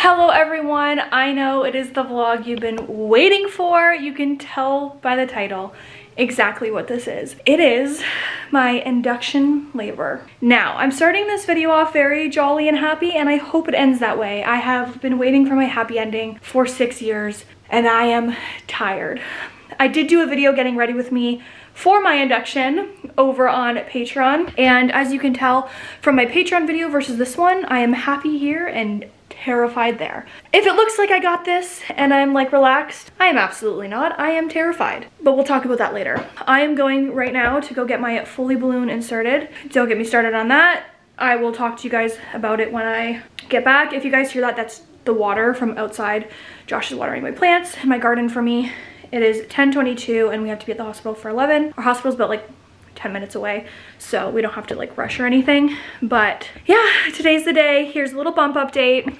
Hello everyone, I know it is the vlog you've been waiting for. You can tell by the title exactly what this is. It is my induction labor. Now, I'm starting this video off very jolly and happy, and I hope it ends that way. I have been waiting for my happy ending for 6 years, and I am tired. I did do a video getting ready with me for my induction over on Patreon, and as you can tell from my Patreon video versus this one, I am happy here and terrified there. If it looks like I got this and I'm like relaxed, I am absolutely not. I am terrified, but we'll talk about that later. I am going right now to go get my Foley balloon inserted. Don't get me started on that. I will talk to you guys about it when I get back. If you guys hear that, that's the water from outside. Josh is watering my plants in my garden for me. It is 10:22 and we have to be at the hospital for 11. Our hospital's about like 10 minutes away, so we don't have to like rush or anything. But yeah, today's the day. Here's a little bump update.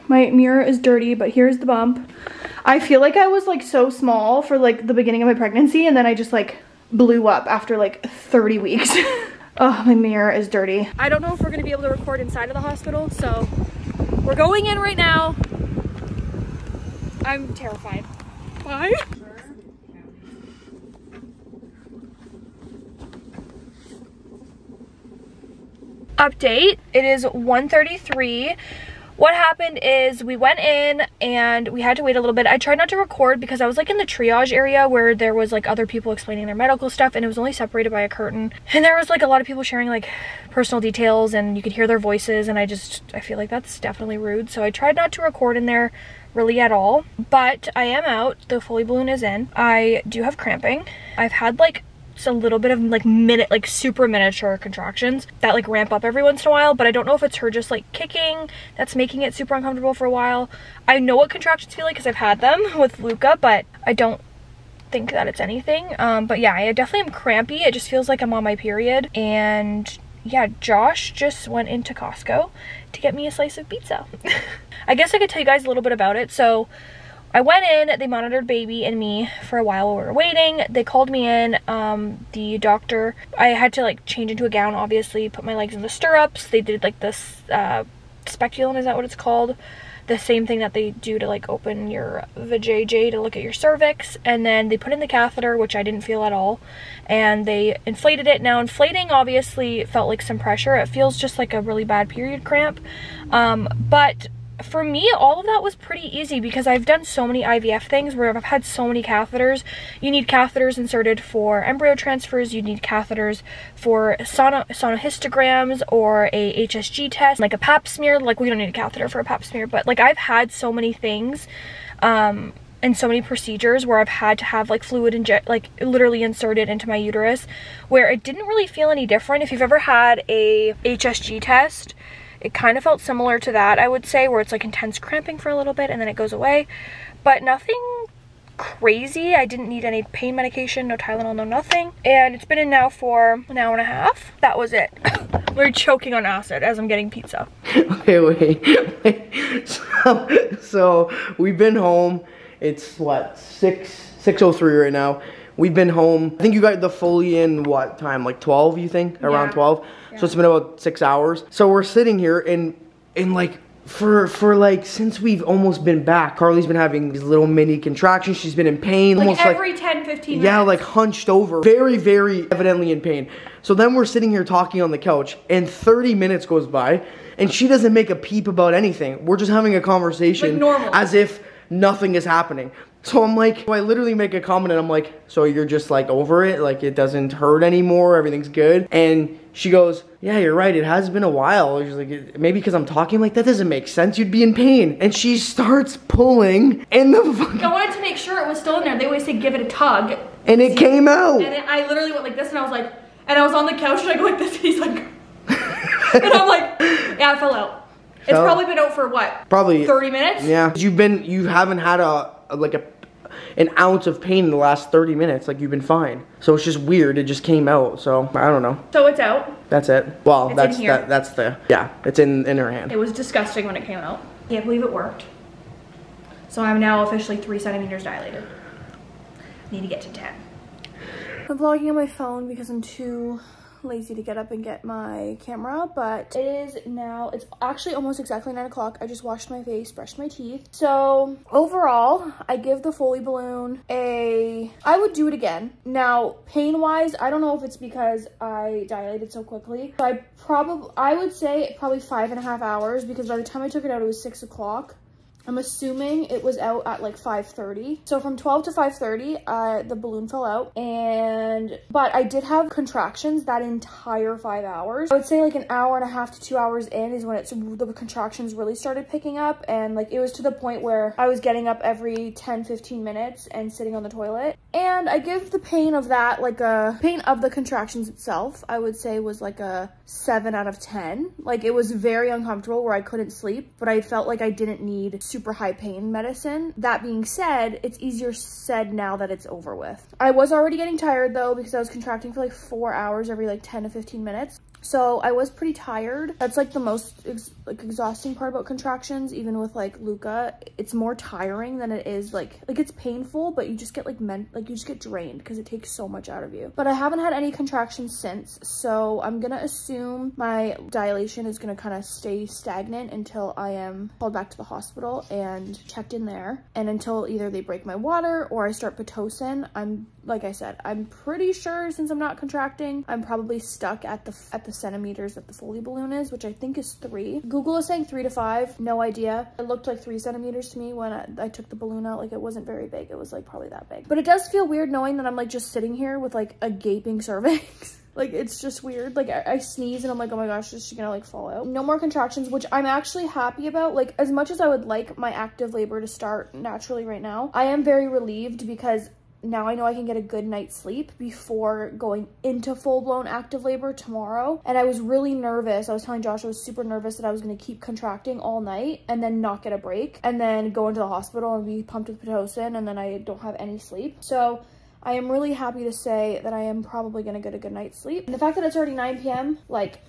My mirror is dirty, but here's the bump. I feel like I was like so small for like the beginning of my pregnancy, and then I just like blew up after like 30 weeks. Oh, my mirror is dirty. I don't know if we're gonna be able to record inside of the hospital, so we're going in right now. I'm terrified. Bye. Update, it is 1:33. What happened is we went in and we had to wait a little bit. I tried not to record because I was like in the triage area where there was like other people explaining their medical stuff, and it was only separated by a curtain, and there was like a lot of people sharing like personal details and you could hear their voices, and I feel like that's definitely rude, so I tried not to record in there really at all. But I am out. The Foley balloon is in. I do have cramping. I've had like just a little bit of like super miniature contractions that like ramp up every once in a while, but I don't know if it's her just like kicking that's making it super uncomfortable for a while. I know what contractions feel like because I've had them with Luca, but I don't think that it's anything. But yeah, I definitely am crampy. It just feels like I'm on my period. And yeah, Josh just went into Costco to get me a slice of pizza. I guess I could tell you guys a little bit about it. So I went in, they monitored baby and me for a while while we were waiting. They called me in, the doctor, I had to like change into a gown, obviously, put my legs in the stirrups. They did like this speculum, is that what it's called? The same thing that they do to like open your vajayjay to look at your cervix. And then they put in the catheter, which I didn't feel at all. And they inflated it. Now inflating obviously felt like some pressure. It feels just like a really bad period cramp. But for me, all of that was pretty easy because I've done so many IVF things where I've had so many catheters. You need catheters inserted for embryo transfers. You need catheters for sonohistograms or a HSG test, like a pap smear. Like, we don't need a catheter for a pap smear, but like I've had so many things and so many procedures where I've had to have like fluid like literally inserted into my uterus, where it didn't really feel any different. If you've ever had a HSG test, it kind of felt similar to that, I would say, where it's like intense cramping for a little bit and then it goes away, but nothing crazy. I didn't need any pain medication, no Tylenol, no nothing. And it's been in now for an hour and a half. That was it. We're choking on acid as I'm getting pizza. Okay, wait. So we've been home. It's what, 6:03 right now. We've been home. I think you got the Foley in what time? Like 12, you think? Around 12? Yeah. So it's been about 6 hours. So we're sitting here and like for like since we've almost been back, Karlee's been having these little mini contractions. She's been in pain. Like almost every 10, 15 minutes. Yeah, like hunched over. Very, very evidently in pain. So then we're sitting here talking on the couch and 30 minutes goes by and she doesn't make a peep about anything. We're just having a conversation like normal, as if nothing is happening. So I'm like, I literally make a comment and I'm like, so you're just like over it? Like it doesn't hurt anymore? Everything's good? And she goes, yeah, you're right. It has been a while. She's like, maybe because I'm talking. I'm like, that doesn't make sense. You'd be in pain. And she starts pulling and the fucking... I wanted to make sure it was still in there. They always say give it a tug. And it came out. And I literally went like this and I was like, and I was on the couch and I go like this and he's like, and I'm like, yeah, it fell out. It's probably been out for what? Probably 30 minutes? Yeah. You haven't had an ounce of pain in the last 30 minutes. Like, you've been fine. So it's just weird. It just came out. So I don't know. So it's out. That's it. Well, that's yeah, it's in her hand. It was disgusting when it came out. Can't believe it worked. So I'm now officially 3 centimeters dilated. Need to get to 10. I'm vlogging on my phone because I'm too lazy to get up and get my camera, but it is now, it's actually almost exactly 9 o'clock. I just washed my face, brushed my teeth. So overall, I give the Foley balloon I would do it again. Now, pain-wise, I don't know if it's because I dilated so quickly. So I would say probably 5.5 hours, because by the time I took it out, it was 6 o'clock. I'm assuming it was out at like 5:30. So from 12 to 5:30, the balloon fell out, but I did have contractions that entire 5 hours. I would say like an hour and a half to 2 hours in is when the contractions really started picking up, and like it was to the point where I was getting up every 10-15 minutes and sitting on the toilet. And I give the pain of that, like pain of the contractions itself, I would say was like a 7 out of 10. Like it was very uncomfortable where I couldn't sleep, but I felt like I didn't need super high pain medicine. That being said, it's easier said now that it's over with. I was already getting tired though, because I was contracting for like 4 hours every like 10 to 15 minutes. So I was pretty tired. That's like the most exhausting part about contractions, even with like Luca. It's more tiring than it is like it's painful, but you just get you just get drained because it takes so much out of you. But I haven't had any contractions since, so I'm gonna assume my dilation is gonna kind of stay stagnant until I am called back to the hospital and checked in there, and until either they break my water or I start Pitocin. Like I said, I'm pretty sure since I'm not contracting, I'm probably stuck at the centimeters that the Foley balloon is, which I think is 3. Google is saying 3 to 5, no idea. It looked like 3 centimeters to me when I took the balloon out. Like it wasn't very big, it was like probably that big. But it does feel weird knowing that I'm like just sitting here with like a gaping cervix. Like it's just weird. Like I sneeze and I'm like, oh my gosh, is she gonna like fall out? No more contractions, which I'm actually happy about. Like as much as I would like my active labor to start naturally right now, I am very relieved, because now I know I can get a good night's sleep before going into full-blown active labor tomorrow. And I was really nervous. I was telling Josh I was super nervous that I was going to keep contracting all night and then not get a break, and then go into the hospital and be pumped with Pitocin, and then I don't have any sleep. So I am really happy to say that I am probably going to get a good night's sleep. And the fact that it's already 9 p.m., like,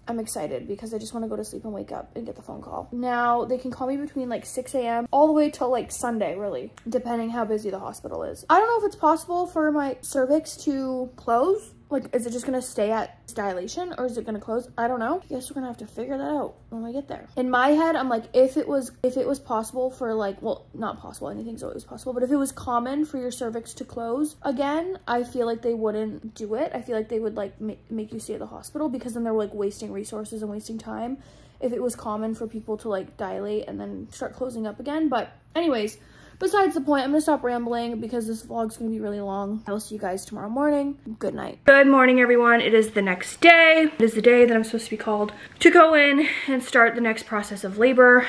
I'm excited, because I just want to go to sleep and wake up and get the phone call. Now, they can call me between like 6 a.m. all the way till like Sunday, really, depending how busy the hospital is. I don't know if it's possible for my cervix to close. Like, is it just gonna stay at dilation, or is it gonna close? I don't know. I guess we're gonna have to figure that out when we get there. In my head, I'm like, if it was possible for like, well, not possible, anything's always possible, but if it was common for your cervix to close again, I feel like they wouldn't do it. I feel like they would like make you stay at the hospital, because then they're like wasting resources and wasting time if it was common for people to like dilate and then start closing up again. But anyways, besides the point, I'm gonna stop rambling because this vlog's gonna be really long. I will see you guys tomorrow morning. Good night. Good morning, everyone. It is the next day. It is the day that I'm supposed to be called to go in and start the next process of labor.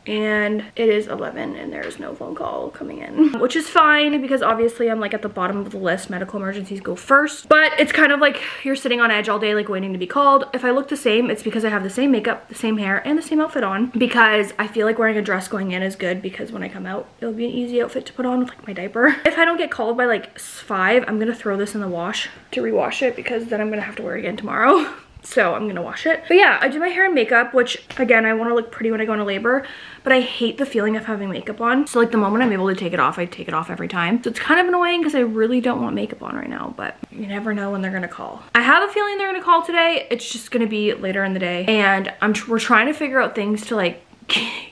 And it is 11 and there's no phone call coming in, which is fine, because obviously I'm like at the bottom of the list. Medical emergencies go first, but it's kind of like you're sitting on edge all day, like waiting to be called. If I look the same, it's because I have the same makeup, the same hair, and the same outfit on, because I feel like wearing a dress going in is good, because when I come out, it'll be an easy outfit to put on with like my diaper. If I don't get called by like 5, I'm gonna throw this in the wash to rewash it, because then I'm gonna have to wear it again tomorrow. So I'm gonna wash it. But yeah, I do my hair and makeup, which again, I want to look pretty when I go into labor, but I hate the feeling of having makeup on. So like the moment I'm able to take it off, I take it off every time. So it's kind of annoying, because I really don't want makeup on right now, but you never know when they're gonna call. I have a feeling they're gonna call today. It's just gonna be later in the day, and we're trying to figure out things to like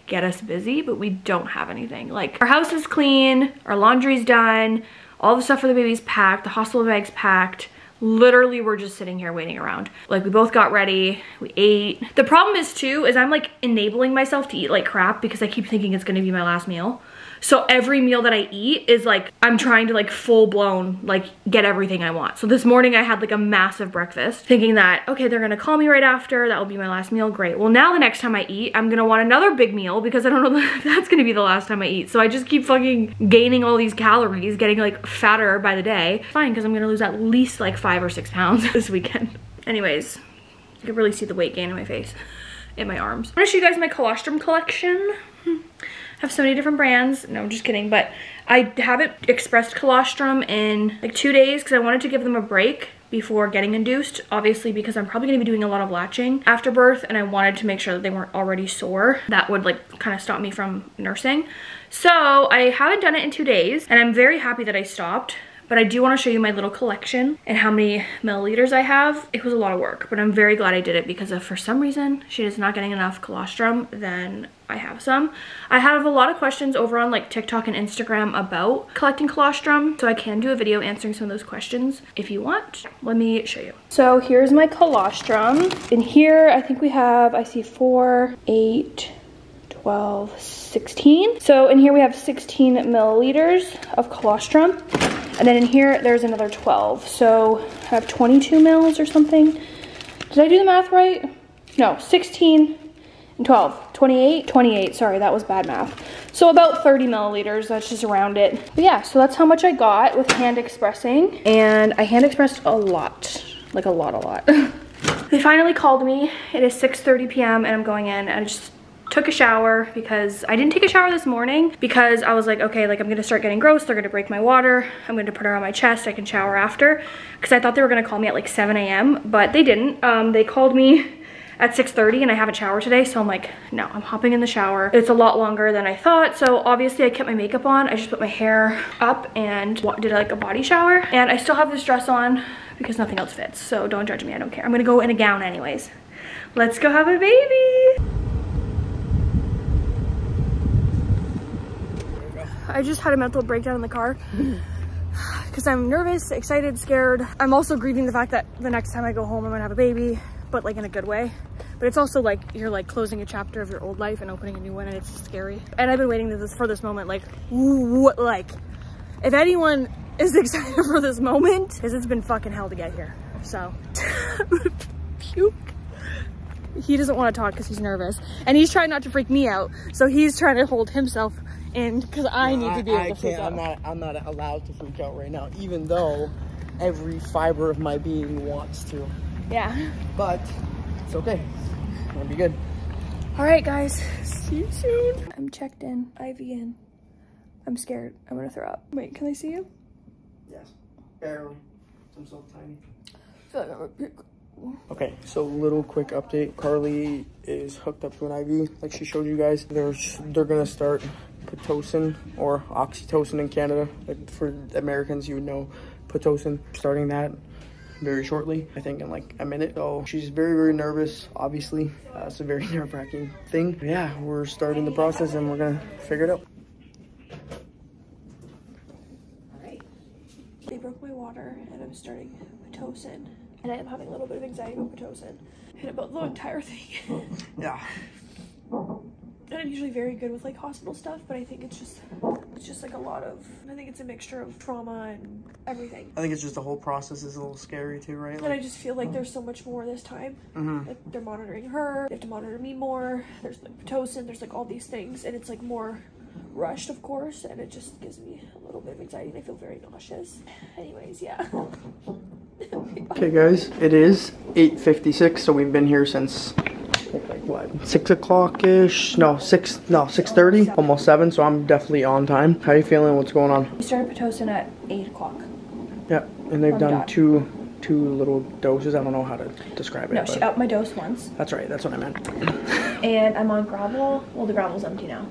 get us busy, but we don't have anything. Like our house is clean, our laundry's done, all the stuff for the baby's packed, the hospital bag's packed. Literally, we're just sitting here waiting around. Like, we both got ready, we ate. The problem is too, is I'm like enabling myself to eat like crap, because I keep thinking it's gonna be my last meal. So every meal that I eat is like, I'm trying to like full blown, like get everything I want. So this morning I had like a massive breakfast, thinking that, okay, they're gonna call me right after, that will be my last meal, great. Well, now the next time I eat, I'm gonna want another big meal, because I don't know if that's gonna be the last time I eat. So I just keep fucking gaining all these calories, getting like fatter by the day. Fine, because I'm gonna lose at least like 5 or 6 pounds this weekend. Anyways, you can really see the weight gain in my face, in my arms. I'm gonna show you guys my colostrum collection. I have so many different brands. No, I'm just kidding, but I haven't expressed colostrum in like 2 days, because I wanted to give them a break before getting induced, obviously, because I'm probably gonna be doing a lot of latching after birth, and I wanted to make sure that they weren't already sore. That would like kind of stop me from nursing. So I haven't done it in 2 days, and I'm very happy that I stopped, But I do want to show you my little collection and how many milliliters I have. It was a lot of work, but I'm very glad I did it because if for some reason she is not getting enough colostrum, then I have some. I have a lot of questions over on like TikTok and Instagram about collecting colostrum, so I can do a video answering some of those questions if you want. Let me show you. So here's my colostrum. In here, I think we have, I see 4, 8, 12, 16. So in here we have 16 milliliters of colostrum. And then in here, there's another 12. So I have 22 mils or something. Did I do the math right? No, 16 and 12, 28, sorry, that was bad math. So about 30 milliliters, that's just around it. But yeah, so that's how much I got with hand expressing. And I hand expressed a lot, like a lot. They finally called me. It is 6:30 p.m. and I'm going in. I just took a shower because I didn't take a shower this morning because I was like, okay, like I'm gonna start getting gross. They're gonna break my water. I'm gonna put her on my chest. I can shower after because I thought they were gonna call me at like 7 a.m. but they didn't. They called me at 6:30 and I haven't showered today, so I'm like, no, I'm hopping in the shower. It's a lot longer than I thought, so obviously I kept my makeup on. I just put my hair up and did like a body shower, and I still have this dress on because nothing else fits, so don't judge me, I don't care. I'm gonna go in a gown anyways. Let's go have a baby. I just had a mental breakdown in the car because I'm nervous, excited, scared. I'm also grieving the fact that the next time I go home I'm gonna have a baby, but like in a good way. But it's also like you're like closing a chapter of your old life and opening a new one, and it's scary. And I've been waiting for this moment, like, what, like, if anyone is excited for this moment, because it's been fucking hell to get here. So, puke. He doesn't want to talk because he's nervous, and he's trying not to freak me out. So he's trying to hold himself in because I need to be able to freak out. I'm not allowed to freak out right now, even though every fiber of my being wants to. Yeah. But it's okay. It'll be good. All right, guys. See you soon. I'm checked in. IV in. I'm scared. I'm gonna throw up. Wait, can I see you? Yes. Barely. I'm so tiny. I Okay, so little quick update. Karlee is hooked up to an IV, like she showed you guys. They're gonna start Pitocin or oxytocin in Canada. Like for Americans, you would know Pitocin. Starting that very shortly, I think in like a minute. So she's very, very nervous, obviously. It's a very nerve-wracking thing. But yeah, we're starting the process and we're gonna figure it out. They broke my water and I'm starting Pitocin. And I am having a little bit of anxiety about Pitocin and about the entire thing. Yeah. And I'm usually very good with like hospital stuff, but I think it's just like a lot of, I think it's a mixture of trauma and everything. I think it's just the whole process is a little scary too, right? And I just feel like there's so much more this time. Like they're monitoring her, they have to monitor me more. There's like Pitocin, there's like all these things, and it's like more rushed, of course, and it just gives me a little bit of anxiety and I feel very nauseous. Anyways, yeah. Okay guys, it is 8:56, so we've been here since like what, 6 o'clock-ish? No, 6:30, almost 7, so I'm definitely on time. How are you feeling? What's going on? We started Pitocin at 8 o'clock. Yeah, and they've done two little doses. I don't know how to describe it. No, she upped my dose once. That's right, that's what I meant. And I'm on Gravel. Well, the Gravel's empty now.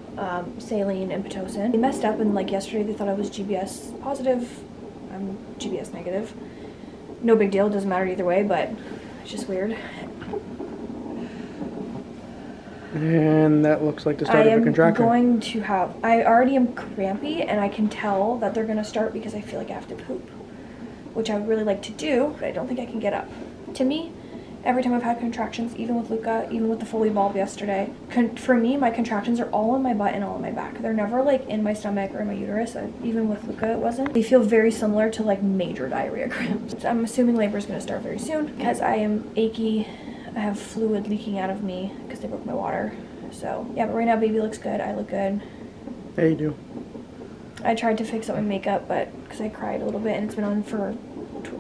Saline and Pitocin. They messed up, and like yesterday they thought I was GBS positive. I'm GBS negative. No big deal, doesn't matter either way, but it's just weird. And that looks like the start of a contraction. I already am crampy, and I can tell that they're gonna start because I feel like I have to poop, which I would really like to do, but I don't think I can get up. To me, every time I've had contractions, even with Luca, even with the Foley bulb yesterday, for me, my contractions are all in my butt and all in my back. They're never like in my stomach or in my uterus. Even with Luca, it wasn't. They feel very similar to like major diarrhea cramps. So I'm assuming labor is gonna start very soon because I am achy. I have fluid leaking out of me because they broke my water. So yeah, but right now baby looks good. I look good. Yeah, you do. I tried to fix up my makeup, but because I cried a little bit and it's been on for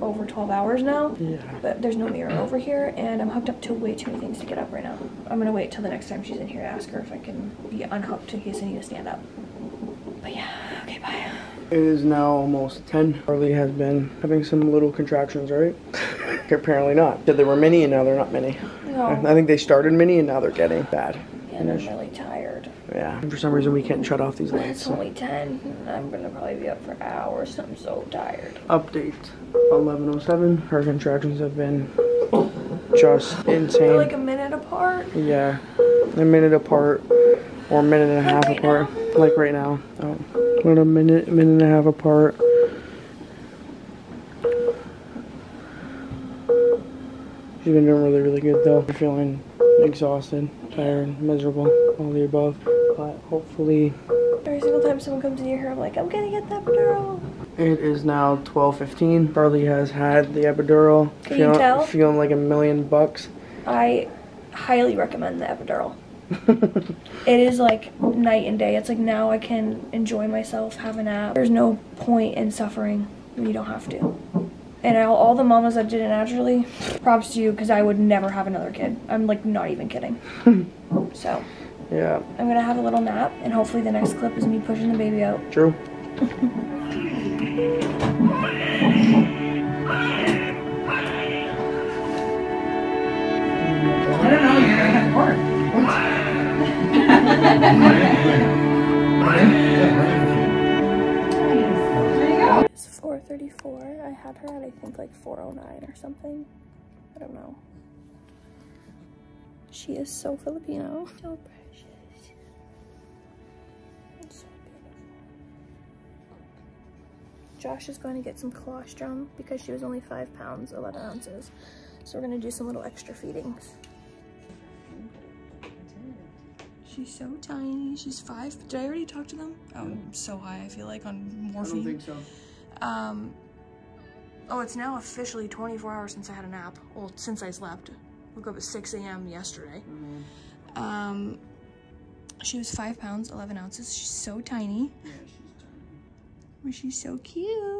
over 12 hours now. Yeah. But there's no mirror over here and I'm hooked up to way too many things to get up right now. I'm gonna wait till the next time she's in here to ask her if I can be unhooked in case I need to stand up. But yeah, okay, bye. It is now almost 10. Karlee has been having some little contractions, right? Apparently not. Said they were mini and now they're not mini. No. I think they started mini and now they're getting bad. Yeah, And I'm really tired. Yeah. And for some reason we can't shut off these lights. It's only 10. I'm gonna probably be up for hours. I'm so tired. Update. 11:07. Her contractions have been just insane. They're like a minute apart. Yeah. A minute apart. Or a minute and a half apart. Now. Like right now. Oh. About a minute and a half apart. She's been doing really, really good though. I'm feeling exhausted, tired, miserable, all the above. But hopefully... Every single time someone comes near her, I'm like, I'm gonna get the epidural. It is now 12:15. Karlee has had the epidural. Can you tell? Feeling like $1,000,000. I highly recommend the epidural. It is like night and day. It's like now I can enjoy myself, have a nap. There's no point in suffering when you don't have to. And all the mamas that did it naturally, props to you, because I would never have another kid. I'm like not even kidding. So yeah, I'm gonna have a little nap, and hopefully the next clip is me pushing the baby out. True. I don't know, you're gonna have to work. It's 4:34. I had her at I think like 4:09 or something. I don't know. She is so Filipino. So precious. It's so beautiful. Josh is going to get some colostrum because she was only 5 pounds, 11 ounces. So we're going to do some little extra feedings. She's so tiny. She's 5. Did I already talk to them? Oh, I'm so high, I feel like, on morphine. I don't think so. Oh, it's now officially 24 hours since I had a nap. Well, since I slept. Woke up at 6 a.m. yesterday. She was 5 pounds, 11 ounces. She's so tiny. Yeah, she's tiny. But she's so cute.